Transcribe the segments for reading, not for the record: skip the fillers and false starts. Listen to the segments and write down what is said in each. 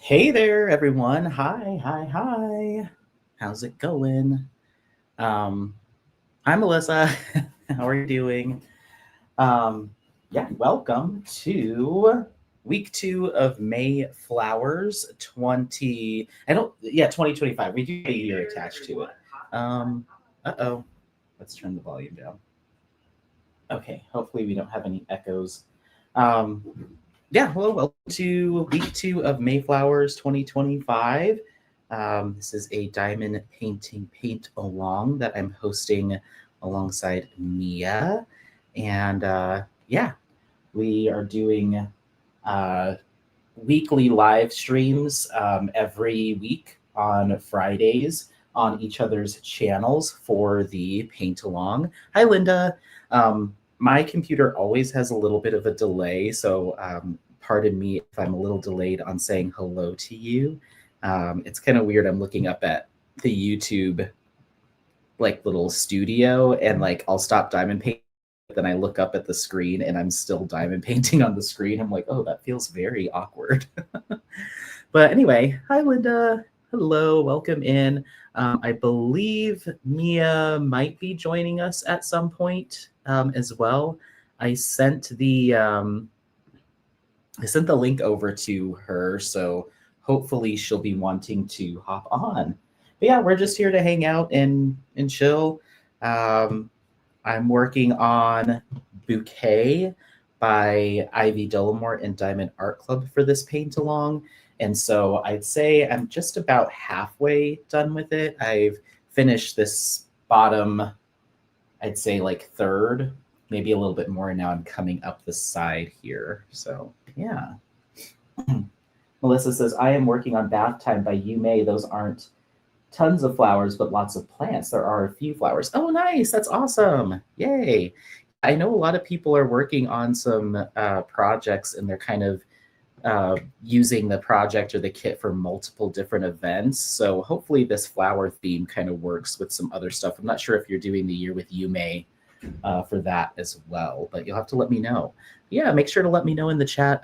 Hey there, everyone. Hi, hi, hi. How's it going? Um, Hi, Melissa. How are you doing? Um, yeah, welcome to week 2 of May Flowers 2025. We do have a year attached to it. Uh-oh. Let's turn the volume down. Okay, hopefully we don't have any echoes. Um, yeah, hello, welcome to week 2 of Mayflowers 2025. This is a diamond painting paint along that I'm hosting alongside Mia. And yeah, we are doing uh, weekly live streams every week on Fridays on each other's channels for the paint along. Hi, Linda. My computer always has a little bit of a delay, so pardon me if I'm a little delayed on saying hello to you. It's kind of weird. I'm looking up at the YouTube like little studio and like I'll stop diamond painting, then I look up at the screen and I'm still diamond painting on the screen. I'm like, oh, that feels very awkward. But anyway, hi Linda. Hello, welcome in. I believe Mia might be joining us at some point as well. I sent the I sent the link over to her, so hopefully she'll be wanting to hop on. But yeah, we're just here to hang out and chill. Um, I'm working on Bouquet by Ivy Delamore and Diamond Art Club for this paint along. And so I'd say I'm just about halfway done with it. I've finished this bottom, I'd say like third, maybe a little bit more. And now I'm coming up the side here. So yeah. Melissa says, I am working on Bath Time by Yu Mei. Those aren't tons of flowers, but lots of plants. There are a few flowers. Oh, nice. That's awesome. Yay. I know a lot of people are working on some projects and they're kind of using the project or the kit for multiple different events. So hopefully this flower theme kind of works with some other stuff. I'm not sure if you're doing the year with Yume for that as well, but you'll have to let me know. Yeah, make sure to let me know in the chat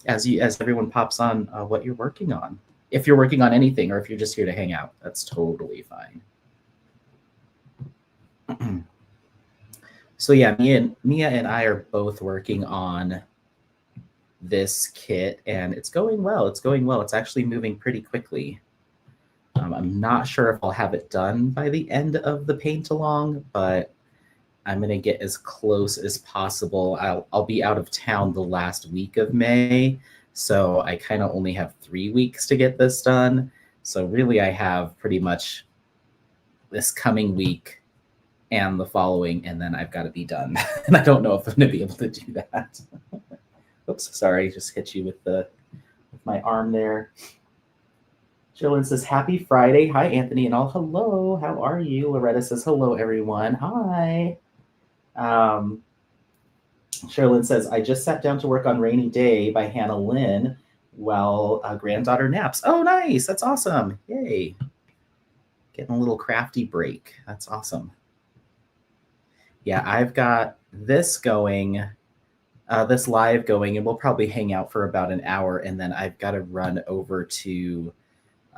as everyone pops on what you're working on. If you're working on anything or if you're just here to hang out, that's totally fine. So yeah, Mia and I are both working on this kit and it's going well. It's going well. It's actually moving pretty quickly. I'm not sure if I'll have it done by the end of the paint along, but I'm going to get as close as possible. I'll be out of town the last week of May, so I kind of only have 3 weeks to get this done. So really I have pretty much this coming week and the following, and then I've got to be done. And I don't know if I'm going to be able to do that. Oops, sorry, just hit you with my arm there. Jolyn says, happy Friday. Hi, Anthony and all. Hello, how are you? Loretta says, hello, everyone. Hi. Sherilyn says, I just sat down to work on Rainy Day by Hannah Lynn while granddaughter naps. Oh, nice. That's awesome. Yay. Getting a little crafty break. That's awesome. Yeah, I've got this going, this live going, and we'll probably hang out for about an hour, and then I've got to run over to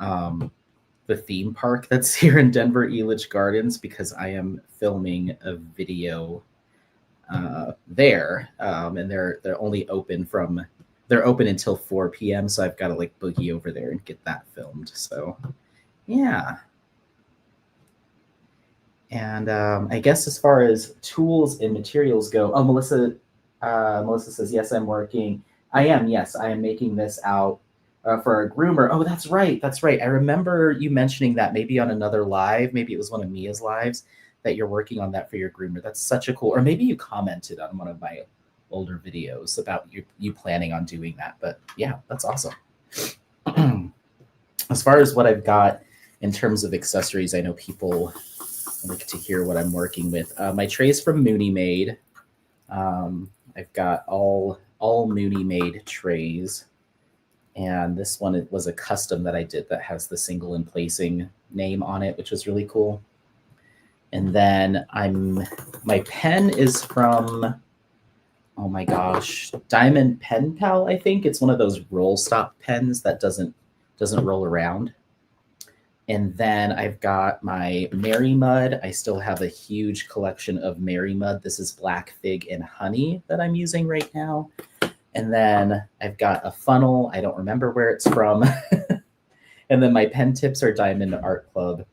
the theme park that's here in Denver, Elitch Gardens, because I am filming a video there, and they're only open from they're open until 4 p.m. So I've got to like boogie over there and get that filmed. So yeah. And I guess as far as tools and materials go, oh, Melissa says, yes, I'm working. I am, yes, I am making this out for a groomer. Oh, that's right. That's right. I remember you mentioning that maybe on another live, maybe it was one of Mia's lives, that you're working on that for your groomer. That's such a cool, or maybe you commented on one of my older videos about you planning on doing that. But yeah, that's awesome. As far as what I've got in terms of accessories, I know people like to hear what I'm working with. My trays from Mooney Made. I've got all Mooney Made trays. And this one, it was a custom that I did that has the single and placing name on it, which was really cool. And then my pen is from oh my gosh, Diamond Pen Pal, I think. It's one of those roll stop pens that doesn't roll around. And then I've got my Mary Mud. I still have a huge collection of Mary Mud. This is Black Fig and Honey that I'm using right now. And then I've got a funnel. I don't remember where it's from. And then my pen tips are Diamond Art Club.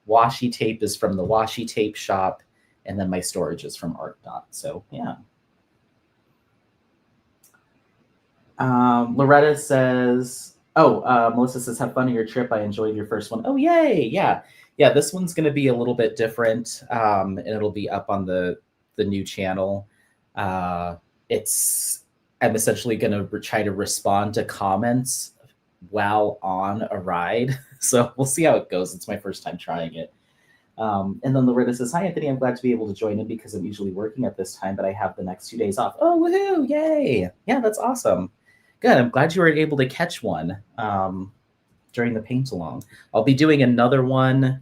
Washi tape is from the Washi Tape Shop. And then my storage is from Art Dot. So, yeah. Loretta says, Melissa says, have fun on your trip. I enjoyed your first one. Oh, yay. Yeah. Yeah, this one's going to be a little bit different, and it'll be up on the new channel. I'm essentially going to try to respond to comments while on a ride. So we'll see how it goes. It's my first time trying it. And then Loretta says, hi, Anthony. I'm glad to be able to join in because I'm usually working at this time, but I have the next 2 days off. Oh, woohoo. Yay. Yeah, that's awesome. Good. I'm glad you were able to catch one during the paint along. I'll be doing another one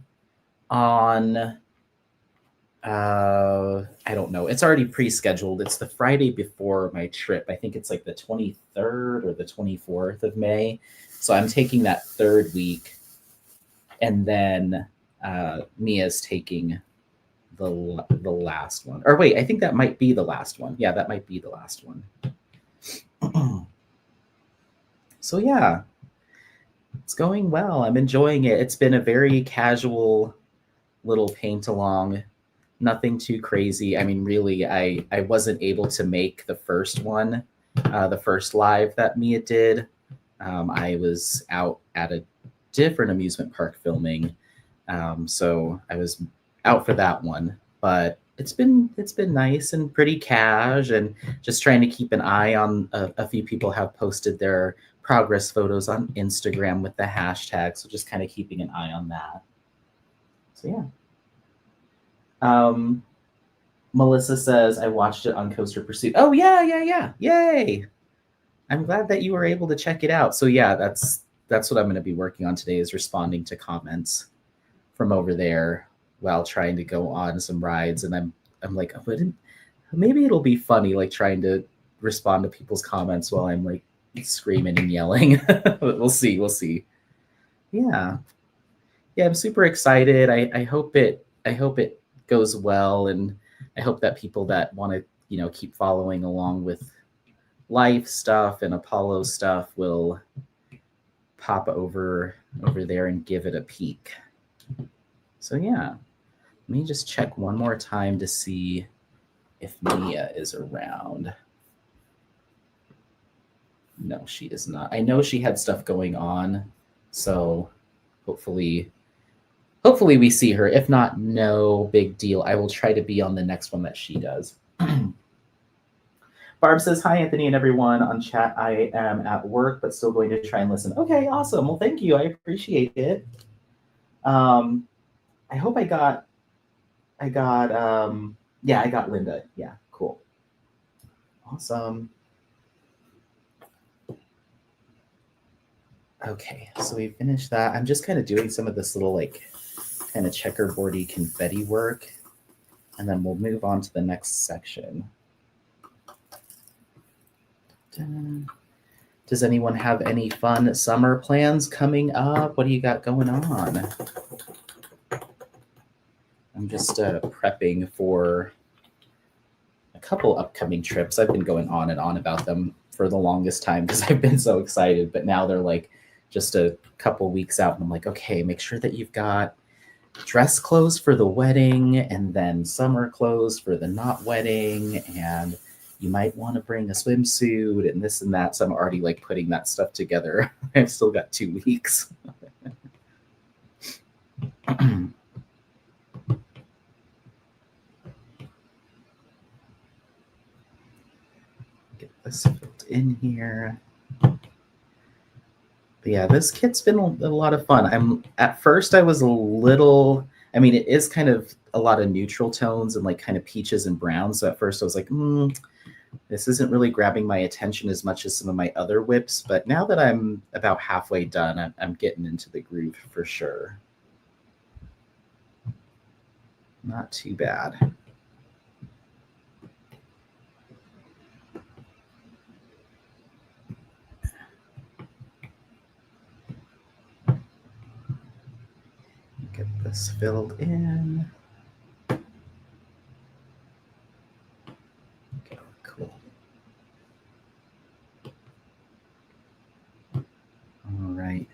on, I don't know. It's already pre-scheduled. It's the Friday before my trip. I think it's like the 23rd or the 24th of May. So I'm taking that third week. And then Mia's taking the last one. Or wait, I think that might be the last one. Yeah, that might be the last one. So yeah, it's going well. I'm enjoying it. It's been a very casual little paint along, nothing too crazy. I mean, really, I wasn't able to make the first one, the first live that Mia did. I was out at a different amusement park filming, so I was out for that one. But it's been nice and pretty cash, and just trying to keep an eye on a few people have posted their progress photos on Instagram with the hashtag, so just kind of keeping an eye on that. So yeah. Melissa says, I watched it on Coaster Pursuit. Oh yeah. Yay. I'm glad that you were able to check it out. So yeah, that's what I'm going to be working on today, is responding to comments from over there while trying to go on some rides. And I'm like, maybe it'll be funny, like trying to respond to people's comments while I'm like screaming and yelling. We'll see. Yeah, I'm super excited. I hope it goes well, and I hope that people that want to keep following along with life stuff and Apollo stuff will pop over there and give it a peek. So yeah, let me just check one more time to see if Mia is around. No, she is not. I know she had stuff going on, so hopefully we see her. If not, no big deal. I will try to be on the next one that she does. Barb says, hi, Anthony and everyone on chat. I am at work, but still going to try and listen. Okay, awesome. Well, thank you. I appreciate it. I hope I got Linda. Yeah, cool. Awesome. Okay, so we finished that. I'm just kind of doing some of this little like kind of checkerboardy confetti work, and then we'll move on to the next section. Does anyone have any fun summer plans coming up? What do you got going on? I'm just prepping for a couple upcoming trips. I've been going on and on about them for the longest time because I've been so excited, but now they're like just a couple weeks out, and I'm like, okay, make sure that you've got dress clothes for the wedding and then summer clothes for the not wedding, and you might want to bring a swimsuit and this and that. So I'm already like putting that stuff together. I've still got 2 weeks. Get this filled in here. But yeah, this kit's been a lot of fun. At first I was a little, I mean, it is kind of a lot of neutral tones and like kind of peaches and browns. So at first I was like, this isn't really grabbing my attention as much as some of my other whips. But now that I'm about halfway done, I'm getting into the groove for sure. Not too bad. this filled in. Okay, cool. All right.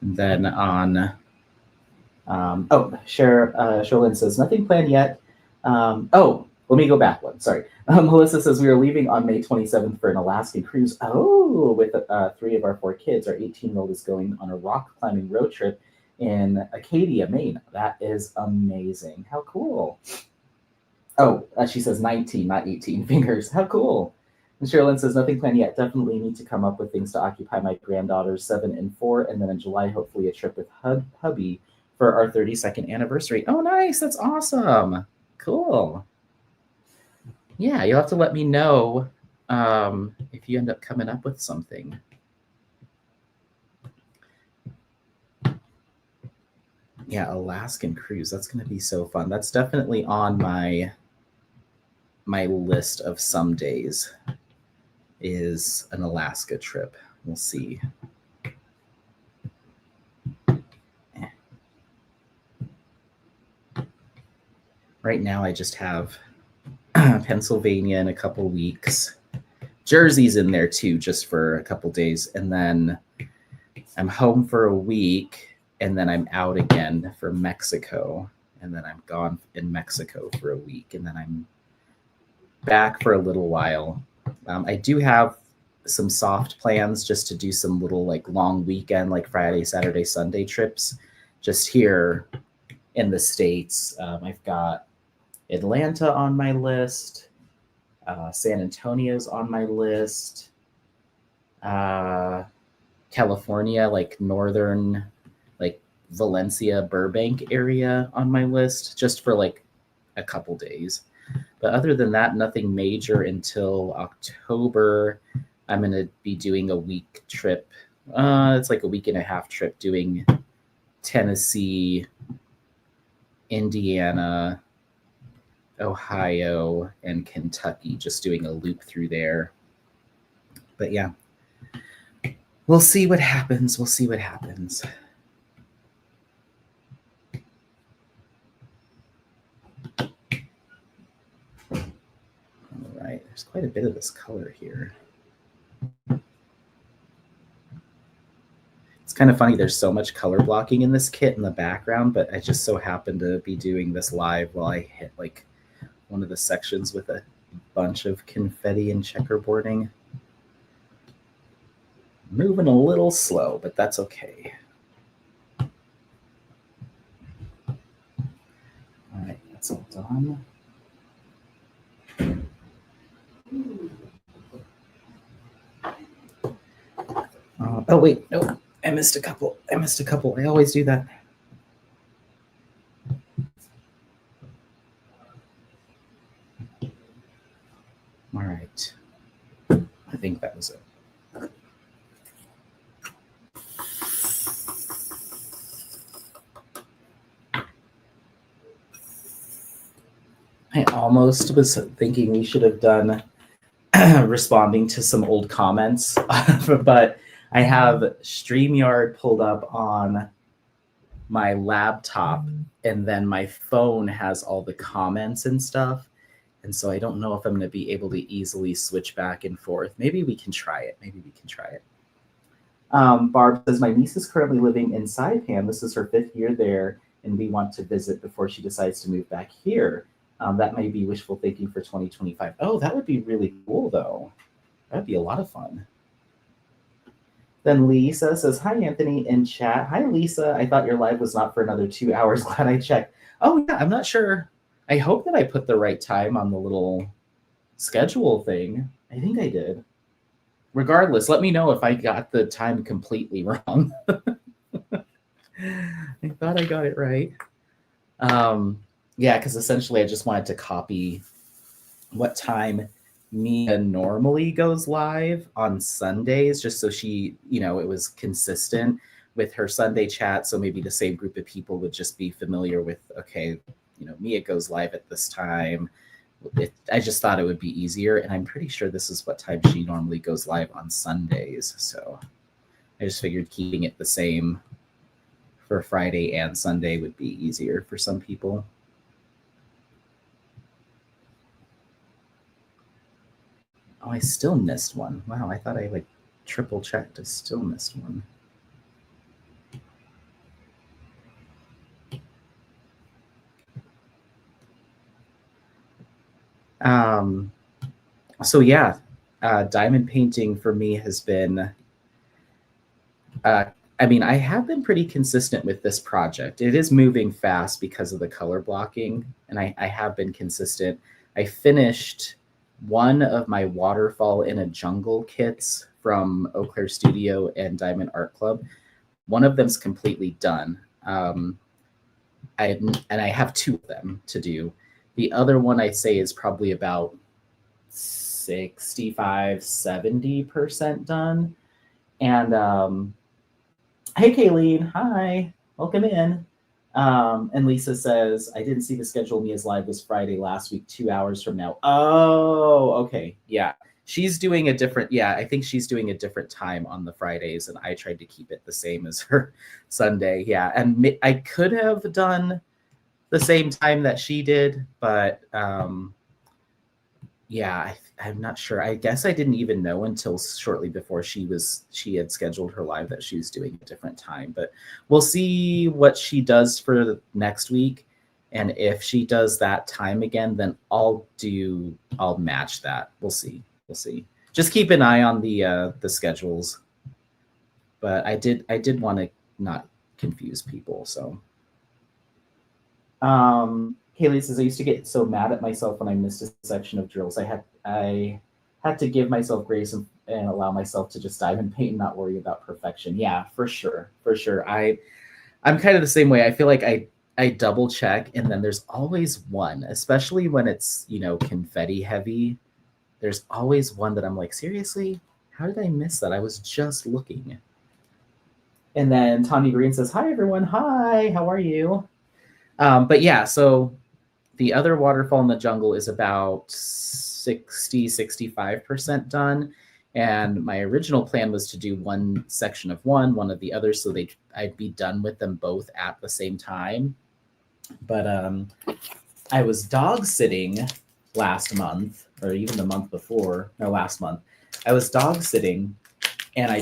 And then on, Sherlyn says, nothing planned yet. Let me go back one. Sorry. Melissa says, we are leaving on May 27th for an Alaskan cruise. Oh, with 3 of our 4 kids. Our 18-year-old is going on a rock climbing road trip in Acadia, Maine. That is amazing. How cool. Oh, she says 19, not 18 fingers. How cool. And Sherilyn says, nothing planned yet. Definitely need to come up with things to occupy my granddaughters 7 and 4. And then in July, hopefully a trip with hubby for our 32nd anniversary. Oh, nice. That's awesome. Cool. Yeah, you'll have to let me know if you end up coming up with something. Yeah, Alaskan cruise. That's going to be so fun. That's definitely on my list of some days is an Alaska trip. We'll see. Right now, I just have Pennsylvania in a couple weeks. Jersey's in there too, just for a couple days. And then I'm home for a week, and then I'm out again for Mexico. And then I'm gone in Mexico for a week, and then I'm back for a little while. I do have some soft plans just to do some little like long weekend, like Friday, Saturday, Sunday trips just here in the States. I've got Atlanta on my list. San Antonio's on my list. California, like northern, like Valencia, Burbank area on my list just for like a couple days. But other than that, nothing major until October. I'm going to be doing a week trip. It's like a week and a half trip doing Tennessee, Indiana, Ohio, and Kentucky, just doing a loop through there. But yeah, we'll see what happens. We'll see what happens. All right, there's quite a bit of this color here. It's kind of funny, there's so much color blocking in this kit in the background, but I just so happen to be doing this live while I hit like one of the sections with a bunch of confetti and checkerboarding. Moving a little slow, but that's okay. All right, that's all done. Oh, wait, no, I missed a couple. I always do that. All right. I think that was it. I almost was thinking we should have done responding to some old comments, but I have StreamYard pulled up on my laptop, and then my phone has all the comments and stuff. And so I don't know if I'm going to be able to easily switch back and forth. Maybe we can try it. Barb says, my niece is currently living in Saipan. This is her 5th year there, and we want to visit before she decides to move back here. That may be wishful thinking for 2025. Oh, that would be really cool, though. That'd be a lot of fun. Then Lisa says, hi, Anthony, in chat. Hi, Lisa. I thought your live was not for another 2 hours. Glad I checked. Oh, yeah, I'm not sure. I hope that I put the right time on the little schedule thing. I think I did. Regardless, let me know if I got the time completely wrong. I thought I got it right. Yeah, because essentially I just wanted to copy what time Mia normally goes live on Sundays, just so she, it was consistent with her Sunday chat. So maybe the same group of people would just be familiar with, okay, Mia goes live at this time. I just thought it would be easier. And I'm pretty sure this is what time she normally goes live on Sundays. So I just figured keeping it the same for Friday and Sunday would be easier for some people. Oh, I still missed one. Wow, I thought I like triple checked. I still missed one. So yeah, diamond painting for me has been, I mean, I have been pretty consistent with this project. It is moving fast because of the color blocking, and I have been consistent. I finished one of my waterfall in a jungle kits from Eau Claire Studio and Diamond Art Club. One of them's completely done. And I have two of them to do. The other one I say is probably about 65, 70% done. And hey, Kayleen, hi, welcome in. And Lisa says, I didn't see the schedule. Mia's live was Friday last week, 2 hours from now. Oh, okay. Yeah. She's doing a different, yeah, I think she's doing a different time on the Fridays, and I tried to keep it the same as her Sunday. Yeah. And I could have done the same time that she did, but yeah, I'm not sure. I guess I didn't even know until shortly before she had scheduled her live that she was doing a different time. But we'll see what she does for the next week. And if she does that time again, then I'll match that. We'll see. We'll see. Just keep an eye on the schedules. But I did want to not confuse people. So Haley says, I used to get so mad at myself when I missed a section of drills. I had to give myself grace and allow myself to just dive and paint and not worry about perfection. Yeah, for sure. For sure. I'm kind of the same way. I feel like I double check, and then there's always one, especially when it's, confetti heavy. There's always one that I'm like, seriously, how did I miss that? I was just looking. And then Tanya Green says, hi, everyone. Hi, how are you? But yeah, so the other waterfall in the jungle is about 65% done. And my original plan was to do one section of one of the other, so I'd be done with them both at the same time. But I was dog sitting last month, or even the month before, no, last month. I was dog sitting, and I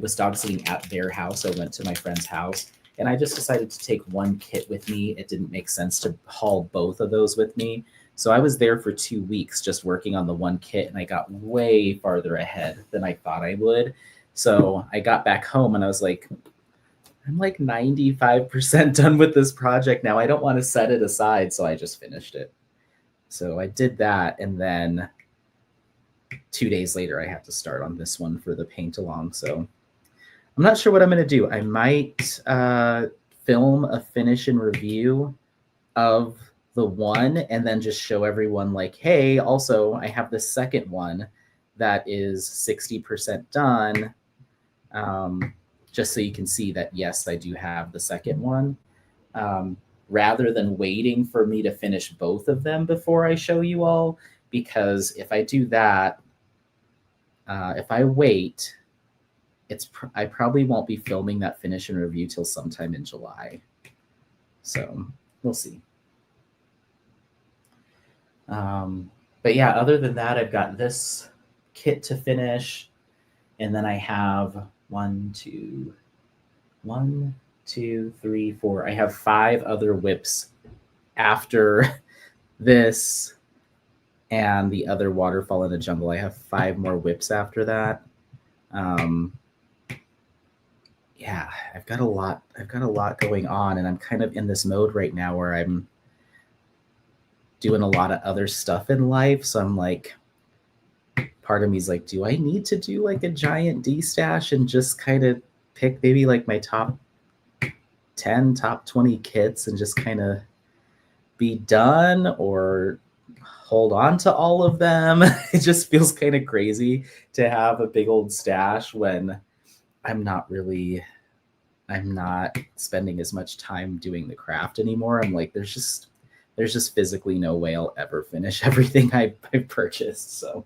was dog sitting at their house. I went to my friend's house, and I just decided to take one kit with me. It didn't make sense to haul both of those with me. So I was there for 2 weeks just working on the one kit, and I got way farther ahead than I thought I would. So I got back home and I was like, I'm like 95% done with this project now. I don't want to set it aside. So I just finished it. So I did that. And then 2 days later, I had to start on this one for the paint along. So I'm not sure what I'm going to do. I might film a finish and review of the one and then just show everyone like, hey, also I have the second one that is 60% done. Just so you can see that, yes, I do have the second one. Rather than waiting for me to finish both of them before I show you all, because if I do that, if I wait, I probably won't be filming that finish and review till sometime in July. So we'll see. But yeah, other than that, I've got this kit to finish, and then I have 1, 2, 3, 4. I have 5 other whips after this and the other waterfall in the jungle. I have 5 more whips after that. Yeah, I've got a lot going on, and I'm kind of in this mode right now where I'm doing a lot of other stuff in life. So I'm like, part of me is like, do I need to do like a giant D-stash and just kind of pick maybe like my top 10, top 20 kits and just kind of be done, or hold on to all of them? It just feels kind of crazy to have a big old stash when I'm not spending as much time doing the craft anymore. I'm like, there's just physically no way I'll ever finish everything I purchased. So,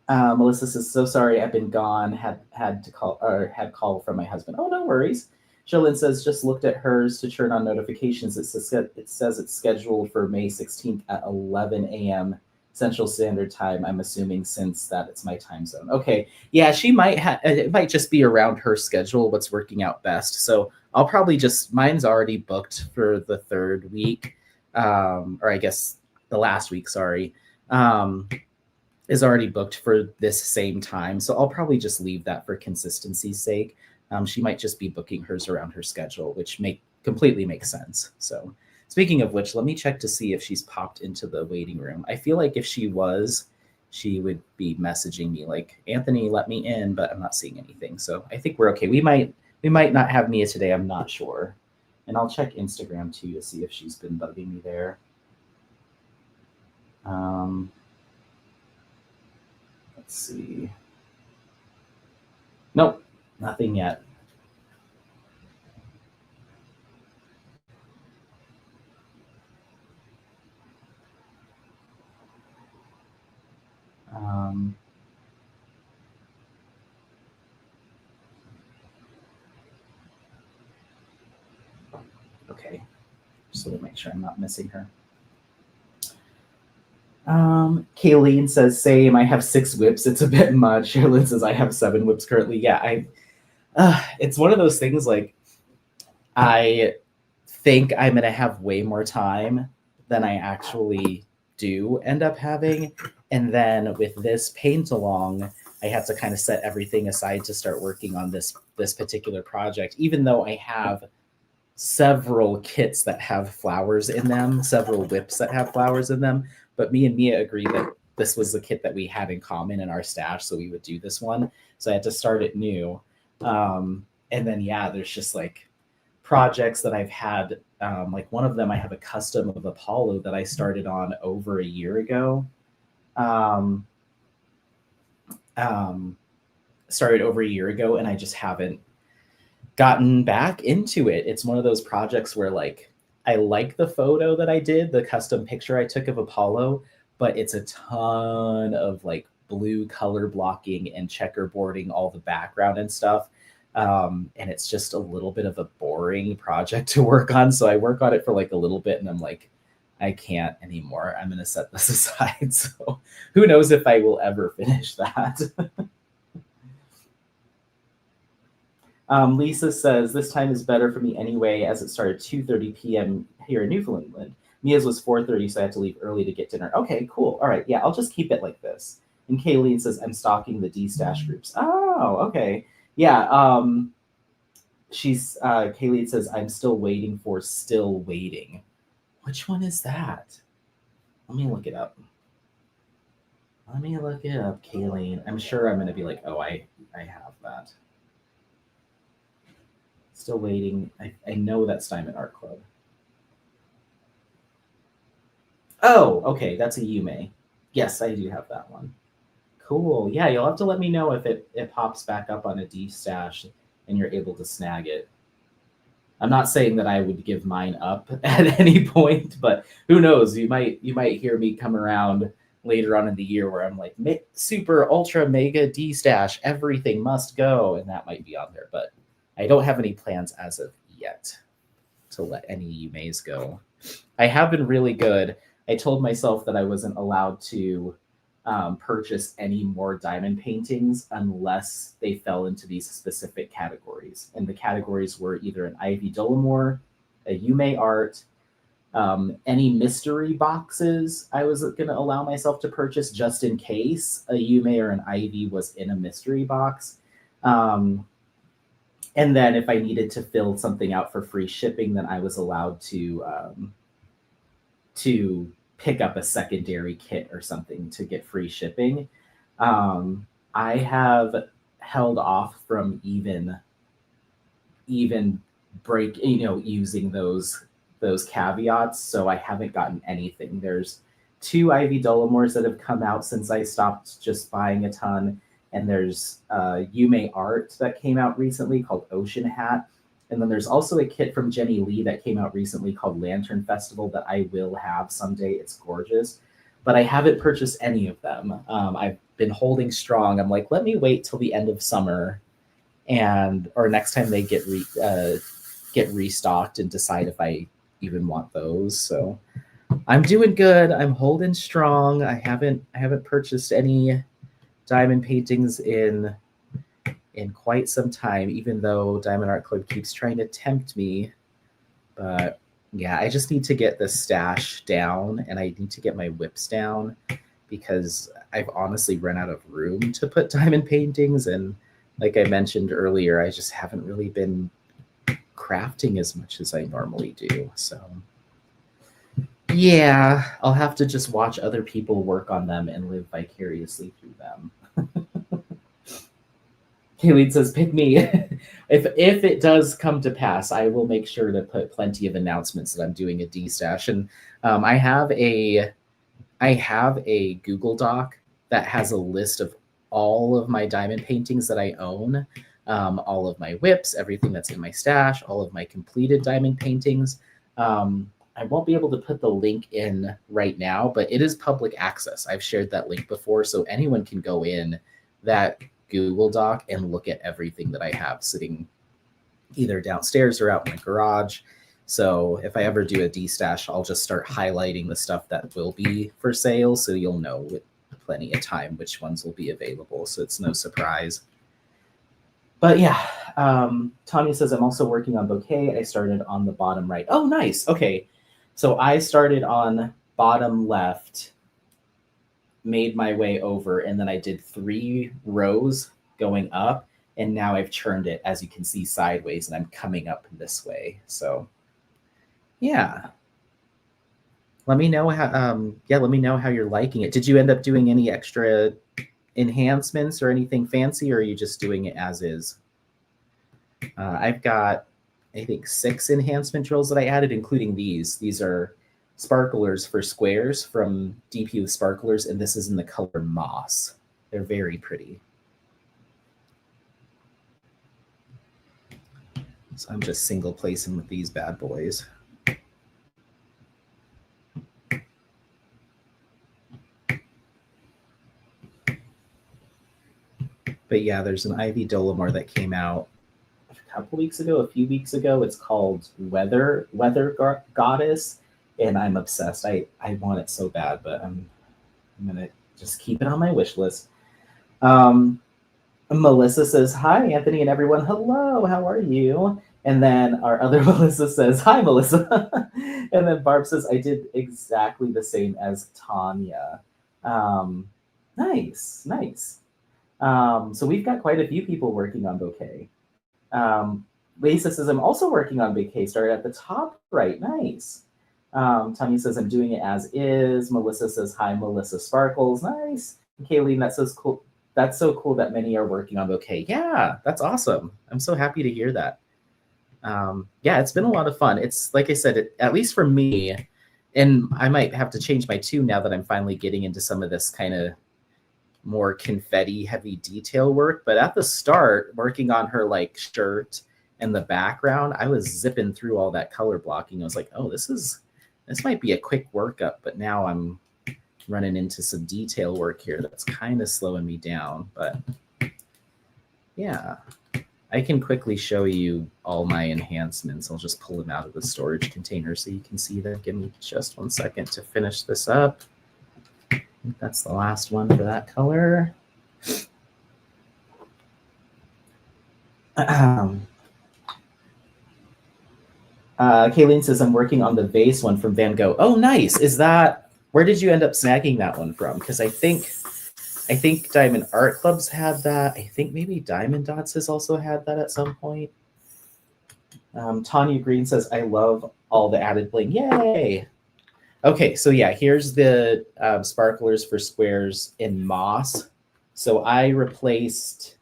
Melissa says, "So sorry, I've been gone. Had to call or had call from my husband." Oh, no worries. Jolyn says, "Just looked at hers to turn on notifications. It says it's scheduled for May 16th at 11 a.m. Central Standard Time. I'm assuming since that it's my time zone." Okay, yeah, she might have. It might just be around her schedule. What's working out best. So I'll probably just. Mine's already booked for the third week, or I guess the last week. Sorry. Is already booked for this same time. So I'll probably just leave that for consistency's sake. She might just be booking hers around her schedule, which completely makes sense. So speaking of which, let me check to see if she's popped into the waiting room. I feel like if she was, she would be messaging me like, "Anthony, let me in," but I'm not seeing anything. So I think we're okay. We might not have Mia today. I'm not sure. And I'll check Instagram too to see if she's been bugging me there. Let's see. Nope, nothing yet. Um, okay, just want to make sure I'm not missing her. Kayleen says, "Same. I have 6 whips. It's a bit much." Sherilyn says, "I have 7 whips currently." Yeah, it's one of those things like I think I'm gonna have way more time than I actually do end up having, and then with this paint along, I have to kind of set everything aside to start working on this particular project, even though I have several kits that have flowers in them, several whips that have flowers in them. But me and Mia agreed that this was the kit that we had in common in our stash, so we would do this one. So I had to start it new. And then, yeah, there's just like projects that I've had. Like one of them, I have a custom of Apollo that I started on over a year ago. Um, um, Started over a year ago, and I just haven't gotten back into it. It's one of those projects where like I like the photo that I did, the custom picture I took of Apollo, but it's a ton of like blue color blocking and checkerboarding all the background and stuff. And it's just a little bit of a boring project to work on. So I work on it for like a little bit and I'm like, I can't anymore. I'm going to set this aside. So who knows if I will ever finish that. Lisa says, "This time is better for me anyway, as it started 2:30 p.m. here in Newfoundland. Mia's was 4:30, so I had to leave early to get dinner." Okay, cool. All right, yeah, I'll just keep it like this. And Kayleen says, "I'm stalking the D stash groups." Oh, okay. Yeah. Kayleen says, "I'm still waiting for still waiting." Which one is that? Let me look it up. Let me look it up, Kayleen. I'm sure I'm gonna be like, "Oh, I have that." Still waiting. I know that's Diamond Art Club. Oh, okay, that's a Yume. Yes, I do have that one. Cool. Yeah, you'll have to let me know if it pops back up on a D stash and you're able to snag it. I'm not saying that I would give mine up at any point, but who knows? You might hear me come around later on in the year where I'm like, super ultra mega D stash, everything must go, and that might be on there. But I don't have any plans as of yet to let any Yumeis go. I have been really good. I told myself that I wasn't allowed to purchase any more diamond paintings unless they fell into these specific categories. And the categories were either an Ivy Dollamore, a Yume Art, any mystery boxes I was going to allow myself to purchase just in case a Yume or an Ivy was in a mystery box. And then if I needed to fill something out for free shipping, then I was allowed to pick up a secondary kit or something to get free shipping. I have held off from even using those caveats, so I haven't gotten anything. There's 2 Ivy Dollamores that have come out since I stopped just buying a ton, and there's Yume Art that came out recently called Ocean Hat. And then there's also a kit from Jenny Lee that came out recently called Lantern Festival that I will have someday. It's gorgeous. but I haven't purchased any of them. I've been holding strong. I'm like, let me wait till the end of summer, or next time they get restocked, and decide if I even want those. So I'm doing good. I'm holding strong. I haven't purchased any diamond paintings in quite some time, even though Diamond Art Club keeps trying to tempt me. But yeah, I just need to get the stash down, and I need to get my whips down, because I've honestly run out of room to put diamond paintings. And like I mentioned earlier, I just haven't really been crafting as much as I normally do. So yeah, I'll have to just watch other people work on them and live vicariously through them. Kayleen says, "Pick me." If it does come to pass, I will make sure to put plenty of announcements that I'm doing a D stash. And I have a Google Doc that has a list of all of my diamond paintings that I own, all of my whips, everything that's in my stash, all of my completed diamond paintings. I won't be able to put the link in right now, but it is public access. I've shared that link before, so anyone can go in that Google Doc and look at everything that I have sitting either downstairs or out in my garage. So if I ever do a D-stash, I'll just start highlighting the stuff that will be for sale, so you'll know with plenty of time which ones will be available, so it's no surprise. But yeah, Tanya says, I'm also working on bouquet. I started on the bottom right. Oh, nice. Okay. So I started on bottom left, made my way over, and then I did 3 rows going up, and now I've turned it, as you can see, sideways, and I'm coming up this way. So yeah. Let me know how you're liking it. Did you end up doing any extra enhancements or anything fancy, or are you just doing it as is? I've got, I think, 6 enhancement drills that I added, including these. These are sparklers for squares from DP with Sparklers, and this is in the color Moss. They're very pretty. So I'm just single placing with these bad boys. But yeah, there's an Ivy Dolomar that came out a few weeks ago. It's called Weather Goddess, and I'm obsessed. I want it so bad, but I'm gonna just keep it on my wish list. Melissa says, hi, Anthony and everyone. Hello, how are you? And then our other Melissa says, hi, Melissa. And then Barb says, I did exactly the same as Tanya. Nice. So we've got quite a few people working on bouquet. Lisa says, I'm also working on bouquet. Started at the top right. Nice. Tanya says, I'm doing it as is. Melissa says, hi, Melissa Sparkles. Nice. And Kayleen, that's so cool. That's so cool that many are working on bouquet. Yeah, that's awesome. I'm so happy to hear that. Yeah, it's been a lot of fun. It's like I said, at least for me, and I might have to change my tune now that I'm finally getting into some of this kind of more confetti heavy detail work. But at the start, working on her like shirt and the background, I was zipping through all that color blocking. I was like, oh, this might be a quick workup, but now I'm running into some detail work here that's kind of slowing me down. But yeah, I can quickly show you all my enhancements. I'll just pull them out of the storage container so you can see them. Give me just 1 second to finish this up. I think that's the last one for that color. Kayleen says, I'm working on the vase one from Van Gogh. Oh, nice. Where did you end up snagging that one from? Because I think Diamond Art Club's had that. I think maybe Diamond Dots has also had that at some point. Tanya Green says, I love all the added bling. Yay. Okay, so yeah, here's the sparklers for squares in Moss. So I replaced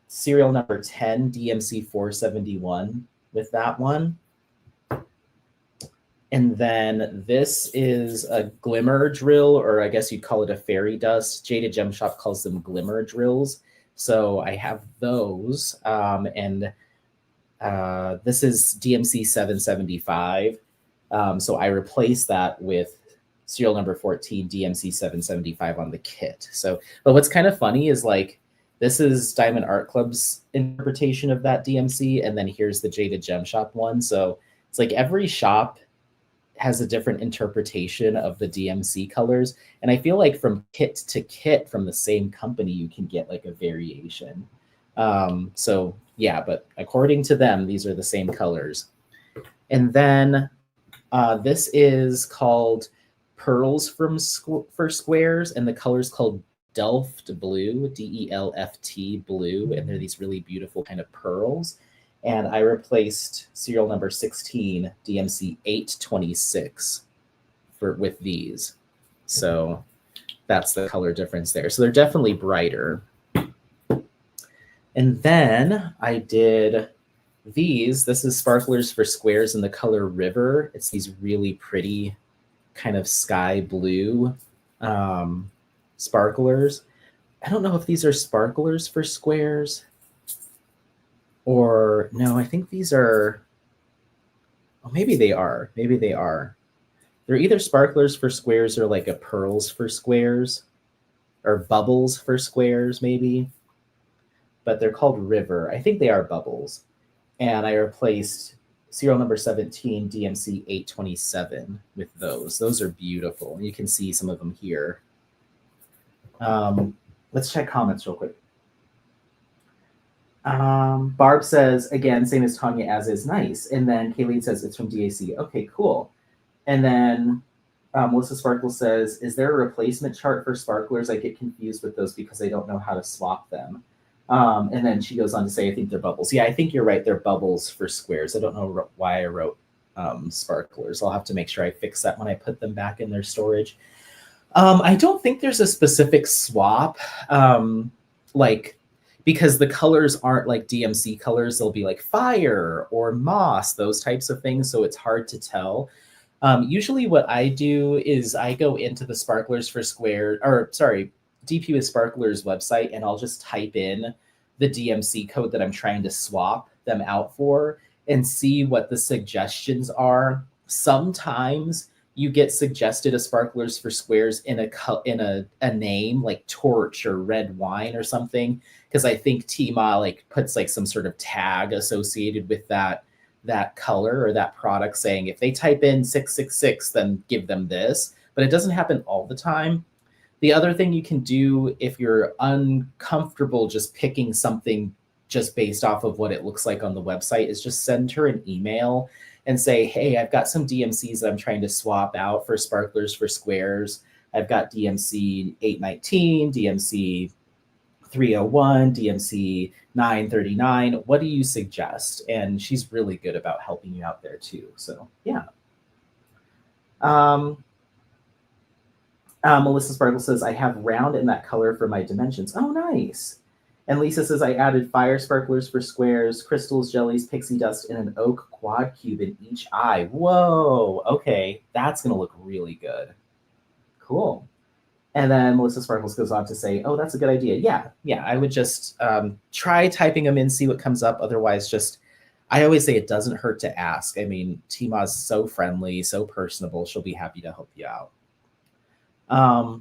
serial number 10, DMC 471, with that one. And then this is a glimmer drill, or I guess you'd call it a fairy dust. Jaded Gem Shop calls them glimmer drills. So I have those. And this is DMC 775. So I replaced that with serial number 14 DMC 775 on the kit. So, but what's kind of funny is like, this is Diamond Art Club's interpretation of that DMC, and then here's the Jaded Gem Shop one. So it's like every shop has a different interpretation of the DMC colors. And I feel like from kit to kit from the same company, you can get like a variation. So yeah, but according to them, these are the same colors. And then this is called Pearls for Squares, and the color's called Delft Blue, DELFT Blue, and they're these really beautiful kind of pearls. And I replaced serial number 16, DMC 826, with these. So that's the color difference there. So they're definitely brighter. And then I did these. This is Sparklers for Squares in the color River. It's these really pretty kind of sky blue sparklers. I don't know if these are Sparklers for Squares or no, I think these are, oh, maybe they are. Maybe they are. They're either Sparklers for Squares or like a Pearls for Squares or Bubbles for Squares, maybe. But they're called River. I think they are Bubbles. And I replaced serial number 17, DMC 827 with those. Those are beautiful. You can see some of them here. Let's check comments real quick. Barb says, again, same as Tanya, as is nice. And then Kayleen says it's from DAC. Okay, cool. And then Melissa Sparkle says, is there a replacement chart for sparklers? I get confused with those because I don't know how to swap them. And then she goes on to say, I think they're bubbles. Yeah, I think you're right. They're bubbles for squares. I don't know why I wrote sparklers. I'll have to make sure I fix that when I put them back in their storage. I don't think there's a specific swap, because the colors aren't like DMC colors. They'll be like fire or moss, those types of things. So it's hard to tell. Usually what I do is I go into the Sparklers for Square, or sorry, DP with Sparklers website, and I'll just type in the DMC code that I'm trying to swap them out for and see what the suggestions are. Sometimes you get suggested a Sparklers for Squares in a name like torch or red wine or something, because I think Tima like puts like some sort of tag associated with that color or that product, saying if they type in 666, then give them this. But it doesn't happen all the time. The other thing you can do if you're uncomfortable just picking something just based off of what it looks like on the website is just send her an email and say, hey, I've got some DMCs that I'm trying to swap out for Sparklers for Squares. I've got DMC 819, DMC 301, DMC 939. What do you suggest? And she's really good about helping you out there too. So yeah. Melissa Sparkle says, I have round in that color for my dimensions. Oh, nice. And Lisa says, I added fire sparklers for squares, crystals, jellies, pixie dust, and an oak quad cube in each eye. Whoa. Okay. That's going to look really good. Cool. And then Melissa Sparkles goes on to say, oh, that's a good idea. Yeah. I would just try typing them in, see what comes up. Otherwise, I always say it doesn't hurt to ask. I mean, Tima's so friendly, so personable. She'll be happy to help you out.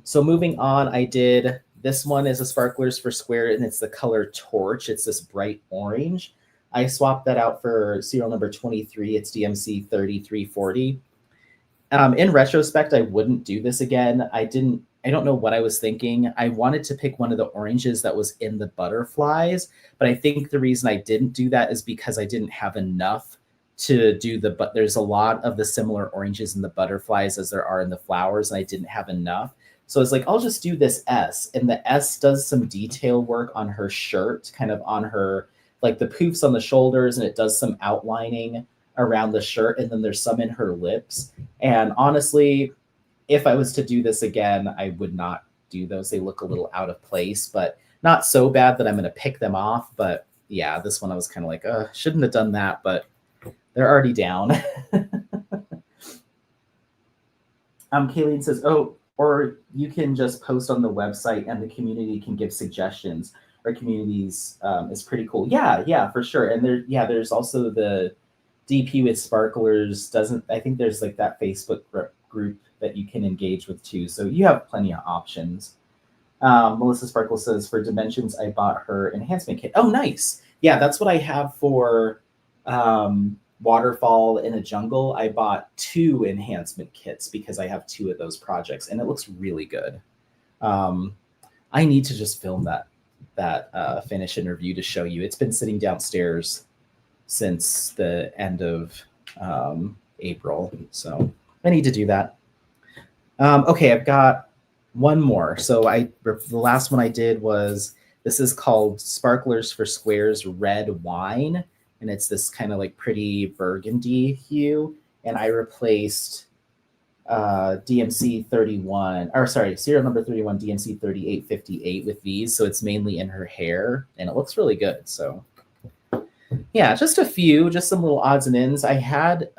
So moving on, I did, this one is a Sparklers for Square, and it's the color Torch. It's this bright orange. I swapped that out for serial number 23. It's DMC 3340. In retrospect, I wouldn't do this again. I don't know what I was thinking. I wanted to pick one of the oranges that was in the butterflies, but I think the reason I didn't do that is because I didn't have enough to do but there's a lot of the similar oranges in the butterflies as there are in the flowers, and I didn't have enough. So I was like, I'll just do this S, and the S does some detail work on her shirt, kind of on her, like the poofs on the shoulders, and it does some outlining around the shirt, and then there's some in her lips. And honestly, if I was to do this again, I would not do those. They look a little out of place, but not so bad that I'm going to pick them off. But yeah, this one I was kind of like, shouldn't have done that, but they're already down. Kayleen says, oh, or you can just post on the website and the community can give suggestions. Our communities is pretty cool. Yeah, for sure. And there's also the DP with Sparklers. I think there's like that Facebook group that you can engage with too. So you have plenty of options. Melissa Sparkle says, for Dimensions, I bought her enhancement kit. Oh, nice. Yeah, that's what I have for Waterfall in a Jungle. I bought 2 enhancement kits because I have 2 of those projects, and it looks really good. I need to just film that finish and review to show you. It's been sitting downstairs since the end of April, so I need to do that. Okay, I've got one more. So the last one I did was, this is called Sparklers for Squares Red Wine, and it's this kind of like pretty burgundy hue. And I replaced DMC 31, or sorry, serial number 31, DMC 3858 with these. So it's mainly in her hair, and it looks really good. So yeah, just some little odds and ends. I had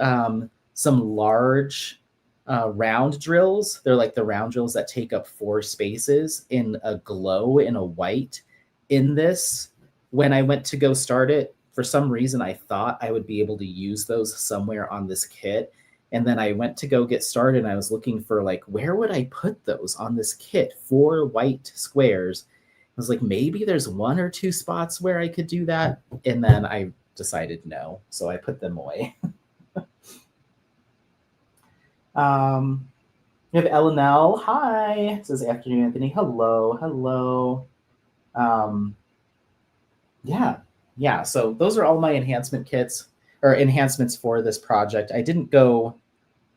some large round drills. They're like the round drills that take up 4 spaces in a glow in a white. In this, when I went to go start it, for some reason I thought I would be able to use those somewhere on this kit. And then I went to go get started and I was looking for like, where would I put those on this kit? 4 white squares. I was like, maybe there's 1 or 2 spots where I could do that. And then I decided no. So I put them away. We have Elinel. Hi. It says afternoon, Anthony. Hello. Hello. Yeah. So those are all my enhancement kits or enhancements for this project. I didn't go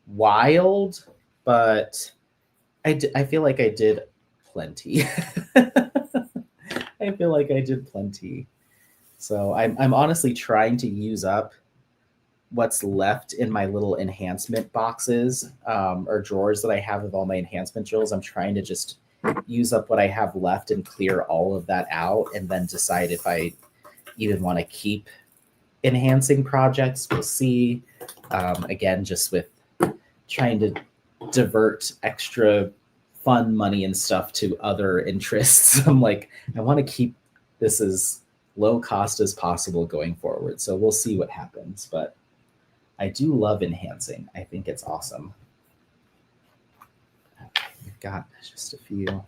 wild, but I feel like I did plenty. I feel like I did plenty. So I'm honestly trying to use up what's left in my little enhancement boxes or drawers that I have of all my enhancement drills. I'm trying to just use up what I have left and clear all of that out, and then decide if I even want to keep enhancing projects. We'll see. Again, just with trying to divert extra fun money and stuff to other interests. I'm like, I want to keep this as low cost as possible going forward. So we'll see what happens. But I do love enhancing. I think it's awesome. Okay, we've got just a few. You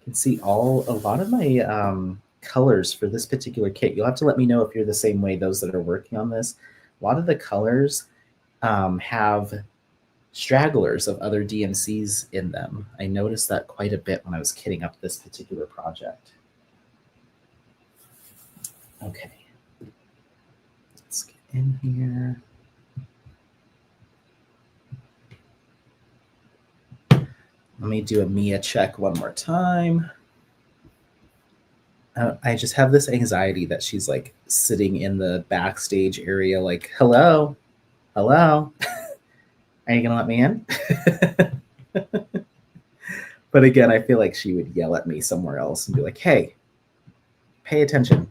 can see a lot of my colors for this particular kit. You'll have to let me know if you're the same way, those that are working on this. A lot of the colors have stragglers of other DMCs in them. I noticed that quite a bit when I was kitting up this particular project. Okay, let's get in here. Let me do a Mia check one more time. I just have this anxiety that she's like sitting in the backstage area like, hello, are you gonna let me in? But again, I feel like she would yell at me somewhere else and be like, hey, pay attention.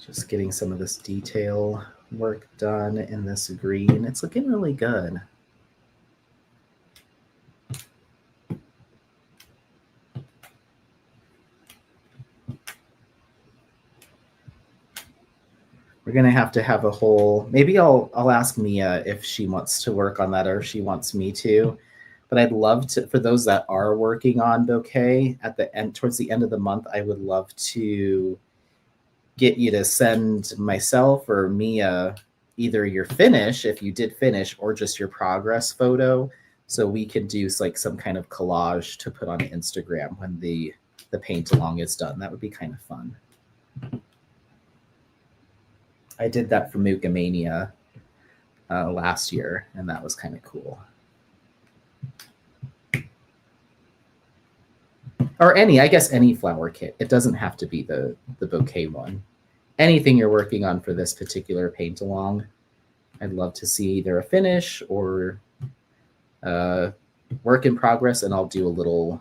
Just getting some of this detail work done in this green. It's looking really good. We're gonna have to have a whole, maybe I'll ask Mia if she wants to work on that or if she wants me to. But I'd love to, for those that are working on Bouquet at the end, towards the end of the month, I would love to get you to send myself or Mia either your finish, if you did finish, or just your progress photo, so we can do like some kind of collage to put on Instagram when the paint along is done. That would be kind of fun. I did that for Mooka Mania last year, and that was kind of cool. Or I guess any flower kit. It doesn't have to be the Bouquet one. Anything you're working on for this particular paint along, I'd love to see either a finish or work in progress, and I'll do a little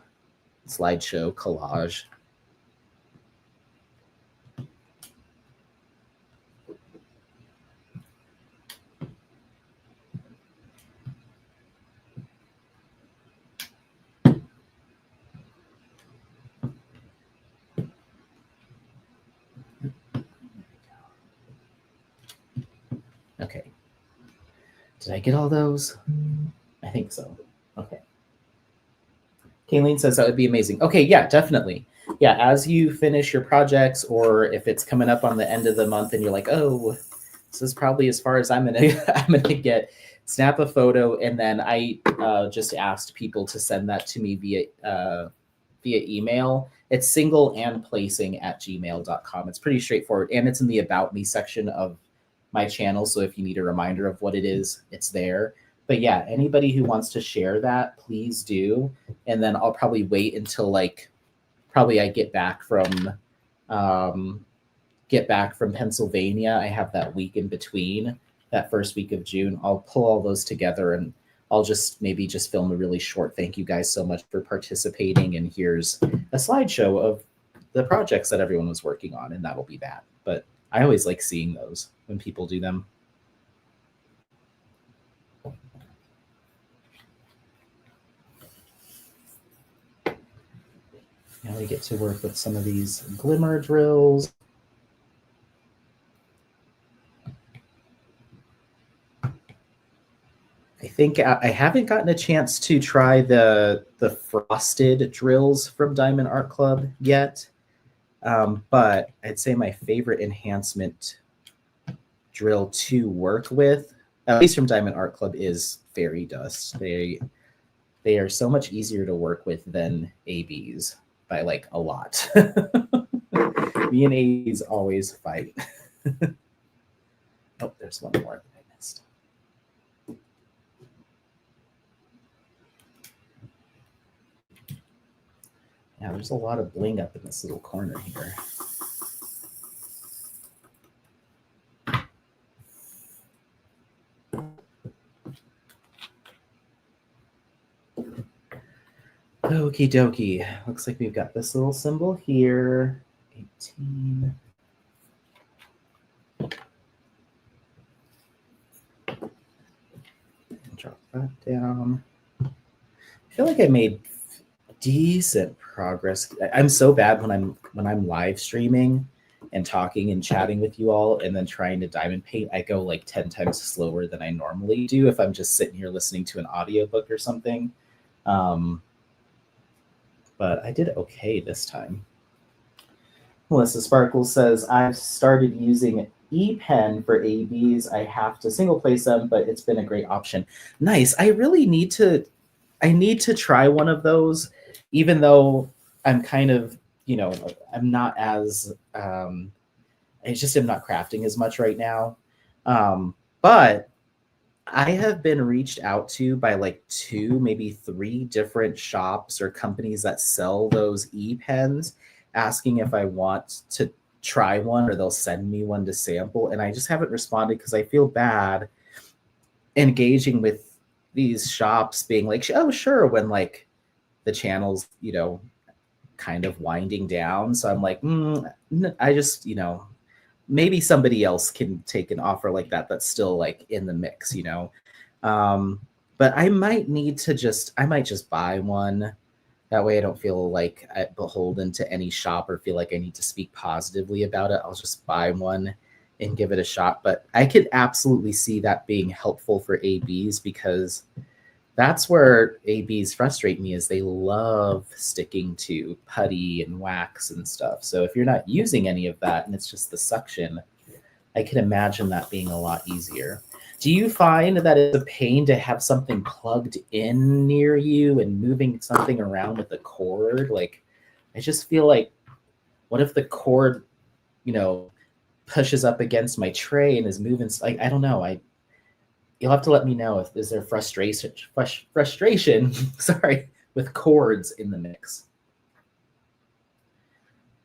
slideshow collage. Did I get all those? I think so. Okay. Kayleen says that would be amazing. Okay, yeah, definitely. Yeah, as you finish your projects, or if it's coming up on the end of the month and you're like, oh, this is probably as far as I'm gonna I'm gonna get, snap a photo, and then I just asked people to send that to me via email. It's singleandplacing@gmail.com. It's pretty straightforward, and it's in the About Me section of my channel. So if you need a reminder of what it is, it's there. But yeah, anybody who wants to share that, please do. And then I'll probably wait until like probably I um, get back from Pennsylvania. I have that week in between, that first week of June. I'll pull all those together and I'll just maybe just film a really short thank you guys so much for participating. And here's a slideshow of the projects that everyone was working on, and that'll be that. But I always like seeing those when people do them. Now we get to work with some of these glimmer drills. I think I haven't gotten a chance to try the frosted drills from Diamond Art Club yet, but I'd say my favorite enhancement drill to work with, at least from Diamond Art Club, is fairy dust. They are so much easier to work with than ABs by like a lot. Me and ABs always fight. Oh, there's one more that I missed. Yeah, there's a lot of bling up in this little corner here. Okie dokie. Looks like we've got this little symbol here. 18. Drop that down. I feel like I made decent progress. I'm so bad when I'm live streaming and talking and chatting with you all and then trying to diamond paint. I go like 10 times slower than I normally do if I'm just sitting here listening to an audiobook or something. But I did okay this time. Melissa Sparkles says, I've started using ePen for ABs. I have to single place them, but it's been a great option. Nice. I need to try one of those, even though I'm kind of, I'm not as, I just am not crafting as much right now. But I have been reached out to by like 2, maybe 3 different shops or companies that sell those e-pens, asking if I want to try one or they'll send me one to sample. And I just haven't responded because I feel bad engaging with these shops being like, oh, sure, when like the channel's, kind of winding down. So I'm like, I just, maybe somebody else can take an offer like that that's still like in the mix, but I might just buy one. That way I don't feel like I'm beholden to any shop or feel like I need to speak positively about it. I'll just buy one and give it a shot. But I could absolutely see that being helpful for ABs, because that's where ABs frustrate me, is they love sticking to putty and wax and stuff. So if you're not using any of that and it's just the suction, I can imagine that being a lot easier. Do you find that it's a pain to have something plugged in near you and moving something around with the cord? Like, I just feel like, what if the cord, pushes up against my tray and is moving? Like, I don't know. You'll have to let me know if is there frustration, sorry, with chords in the mix.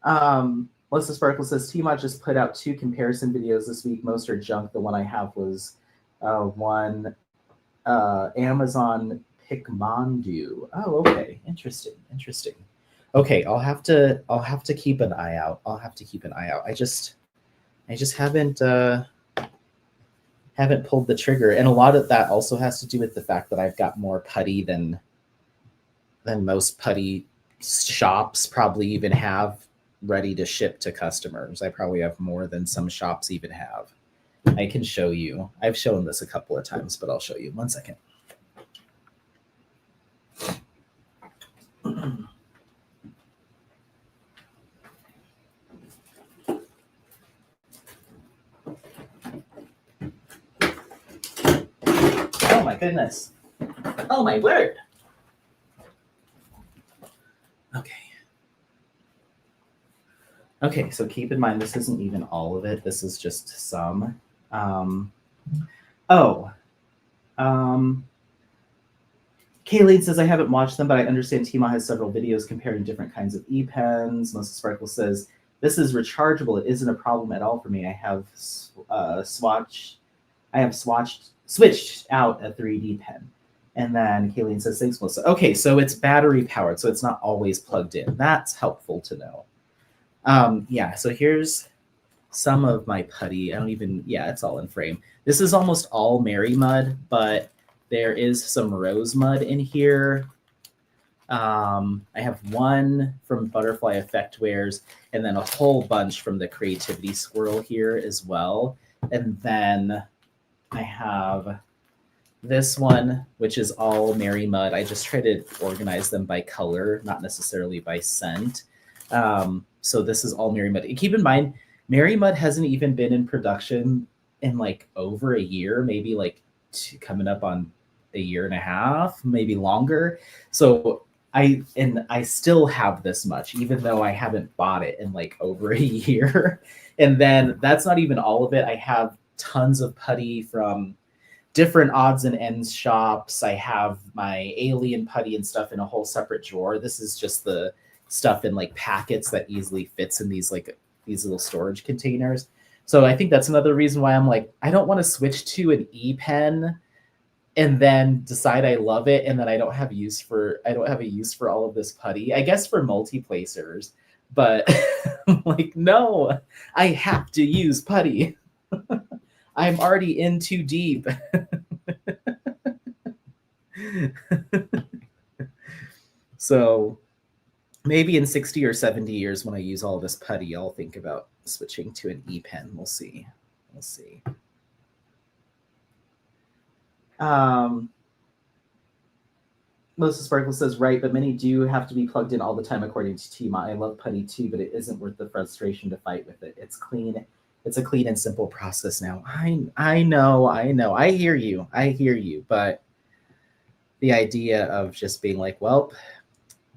Melissa Sparkle says, Tmod just put out 2 comparison videos this week. Most are junk. The one I have was one Amazon Picmondu. Oh, okay. Interesting. Okay, I'll have to keep an eye out. I just haven't pulled the trigger, and a lot of that also has to do with the fact that I've got more putty than most putty shops probably even have ready to ship to customers. I probably have more than some shops even have. I can show you. I've shown this a couple of times, but I'll show you. 1 second. Oh my goodness. Oh my word. Okay. Okay, so keep in mind this isn't even all of it. This is just some. Kayleen says, I haven't watched them, but I understand Tmall has several videos comparing different kinds of e-pens. Melissa Sparkle says, this is rechargeable. It isn't a problem at all for me. I have switched out a 3D pen. And then Kayleen says, thanks, Melissa. Okay, so it's battery powered, so it's not always plugged in. That's helpful to know. Yeah, so here's some of my putty. It's all in frame. This is almost all Mary Mud, but there is some rose mud in here. I have one from Butterfly Effect Wares, and then a whole bunch from the Creativity Squirrel here as well. And then I have this one, which is all Mary Mud. I just try to organize them by color, not necessarily by scent. So this is all Mary Mud. And keep in mind, Mary Mud hasn't even been in production in like over a year, maybe like coming up on a year and a half, maybe longer. So I still have this much, even though I haven't bought it in like over a year. And then that's not even all of it. I have tons of putty from different odds and ends shops. I have my alien putty and stuff in a whole separate drawer. This is just the stuff in like packets that easily fits in these little storage containers. So I think that's another reason why I'm like, I don't want to switch to an e-pen and then decide I love it and then I don't have a use for all of this putty. I guess for multi-placers, but like, no, I have to use putty. I'm already in too deep. So maybe in 60 or 70 years when I use all this putty, I'll think about switching to an e-pen. We'll see. Melissa Sparkle says, right, but many do have to be plugged in all the time according to Tima. I love putty too, but it isn't worth the frustration to fight with it. It's clean. It's a clean and simple process now. I know. I hear you. But the idea of just being like, well,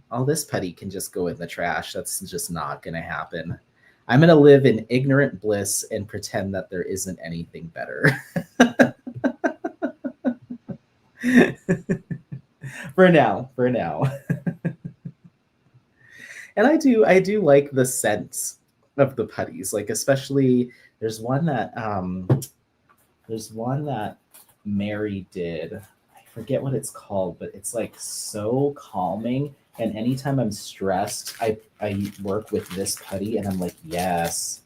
all this putty can just go in the trash. That's just not going to happen. I'm going to live in ignorant bliss and pretend that there isn't anything better. For now. And I do like the scents of the putties, like especially there's one that Mary did. I forget what it's called, but it's like so calming. And anytime I'm stressed, I work with this putty and I'm like, yes.